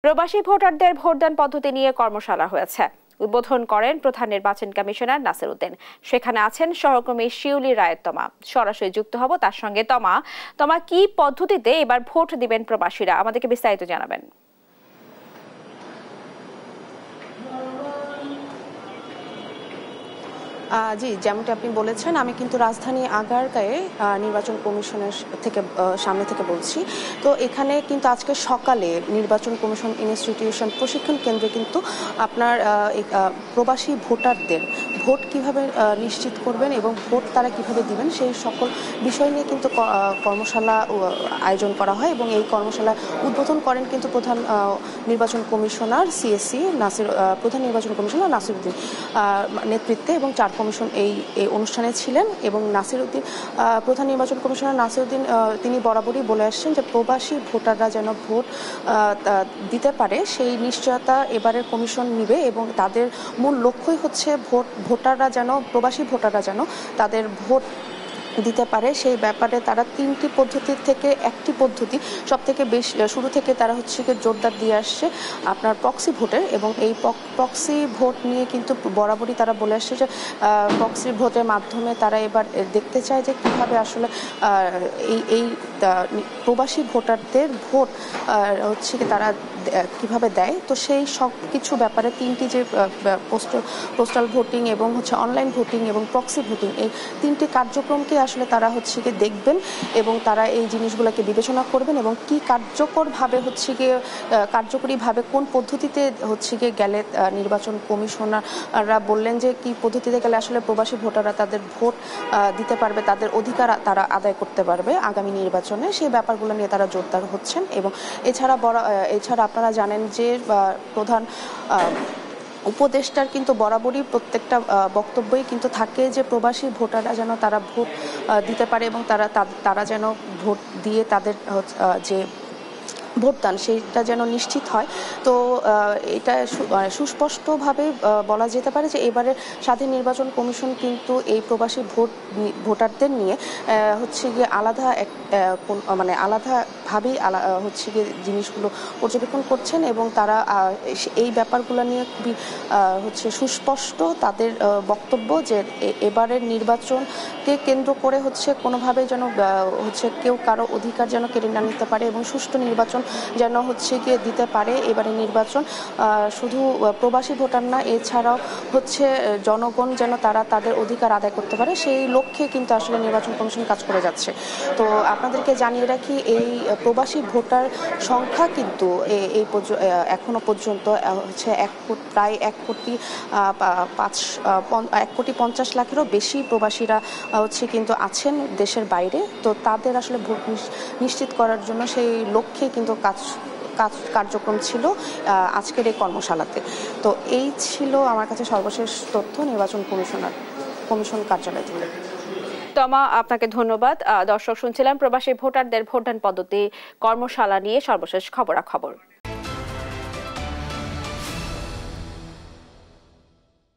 প্রবাসী ভোটারদের ভোটদান পদ্ধতি নিয়ে কর্মশালা হয়েছে। উদ্বোধন করেন প্রধান নির্বাচন কমিশনার নাসির উদ্দিন। সেখানে আছেন সহকর্মী শিউলি রায়ের তমা। সরাসরি যুক্ত হব তার সঙ্গে। তমা, কি পদ্ধতিতে এবার ভোট দিবেন প্রবাসীরা, আমাদেরকে বিস্তারিত জানাবেন। জি, যেমনটি আপনি বলেছেন, আমি কিন্তু রাজধানী আগারগাঁয়ে নির্বাচন কমিশনের সামনে থেকে বলছি। তো এখানে কিন্তু আজকে সকালে নির্বাচন কমিশন ইনস্টিটিউশন প্রশিক্ষণ কেন্দ্রে কিন্তু আপনার প্রবাসী ভোটারদের ভোট কিভাবে নিশ্চিত করবেন এবং ভোট তারা কিভাবে দিবেন সেই সকল বিষয় নিয়ে কিন্তু কর্মশালা আয়োজন করা হয় এবং এই কর্মশালা উদ্বোধন করেন কিন্তু প্রধান নির্বাচন কমিশনার প্রধান নির্বাচন কমিশনার নাসির উদ্দিন নেতৃত্বে, এবং চার কমিশন এই অনুষ্ঠানে ছিলেন। এবং প্রধান নির্বাচন কমিশনার নাসির উদ্দিন তিনি বরাবরই বলে আসছেন যে প্রবাসী ভোটাররা যেন ভোট দিতে পারে সেই নিশ্চয়তা এবারের কমিশন নিবে, এবং তাদের মূল লক্ষ্যই হচ্ছে প্রবাসী ভোটাররা যেন তাদের ভোট দিতে পারে সেই ব্যাপারে তারা তিনটি পদ্ধতির থেকে একটি পদ্ধতি সব থেকে বেশি শুরু থেকে তারা জোরদার দিয়ে আসছে আপনার প্রক্সি ভোটের। এবং এই প্রক্সি ভোট নিয়ে কিন্তু বরাবরই তারা বলে আসছে যে প্রক্সি ভোটের মাধ্যমে তারা এবার দেখতে চায় যে কীভাবে আসলে এই প্রবাসী ভোটারদের ভোট তারা কিভাবে দেয়। তো সেই সব কিছু ব্যাপারে তিনটি যে পোস্টাল ভোটিং এবং অনলাইন ভোটিং এবং প্রক্সি ভোটিং, এই তিনটি কার্যক্রমকে আসলে তারা দেখবেন এবং তারা এই জিনিসগুলোকে বিবেচনা করবেন এবং কি কার্যকরীভাবে কোন পদ্ধতিতে গেলে নির্বাচন কমিশনাররা বললেন যে কি পদ্ধতিতে গেলে আসলে প্রবাসী ভোটাররা তাদের ভোট দিতে পারবে, তাদের অধিকার তারা আদায় করতে পারবে আগামী নির্বাচনে, সেই ব্যাপারগুলো নিয়ে তারা জোরদার হচ্ছেন। এবং এছাড়া আপনারা জানেন যে প্রধান উপদেষ্টার কিন্তু বরাবরই প্রত্যেকটা বক্তব্যই কিন্তু থাকে যে প্রবাসী ভোটাররা যেন তারা ভোট দিতে পারে এবং তারা যেন ভোট দিয়ে তাদের যে ভোটদান সেটা যেন নিশ্চিত হয়। তো এটা সুস্পষ্টভাবে বলা যেতে পারে যে এবারে স্বাধীন নির্বাচন কমিশন কিন্তু এই প্রবাসী ভোটারদের নিয়ে আলাদাভাবেই জিনিসগুলো পর্যবেক্ষণ করছেন এবং তারা এই ব্যাপারগুলো নিয়ে খুবই সুস্পষ্ট তাদের বক্তব্য যে এবারের নির্বাচনকে কেন্দ্র করে কোনোভাবে যেন কেউ কারো অধিকার যেন কেড়ে না নিতে পারে এবং সুষ্ঠু নির্বাচন যেন দিতে পারে এবারে নির্বাচন। শুধু প্রবাসী ভোটার না, এছাড়াও জনগণ যেন তারা তাদের অধিকার আদায় করতে পারে সেই লক্ষ্যে কিন্তু আসলে নির্বাচন কমিশন কাজ করে যাচ্ছে। তো আপনাদেরকে জানিয়ে রাখি, এই প্রবাসী ভোটার সংখ্যা কিন্তু এখনো পর্যন্ত প্রায় 1,50,00,000 বেশি প্রবাসীরা কিন্তু আছেন দেশের বাইরে। তো তাদের আসলে ভোট নিশ্চিত করার জন্য সেই লক্ষ্যে কিন্তু কার্যক্রম ছিল আজকের এই কর্মশালাতে। তো এই ছিল আমার কাছে সর্বশেষ তথ্য নির্বাচন কমিশন কার্যালয় থেকে। তমা, আপনাকে ধন্যবাদ। দর্শক শুনছিলাম প্রবাসী ভোটারদের ভোটদান পদ্ধতি কর্মশালা নিয়ে সর্বশেষ খবরাখবর।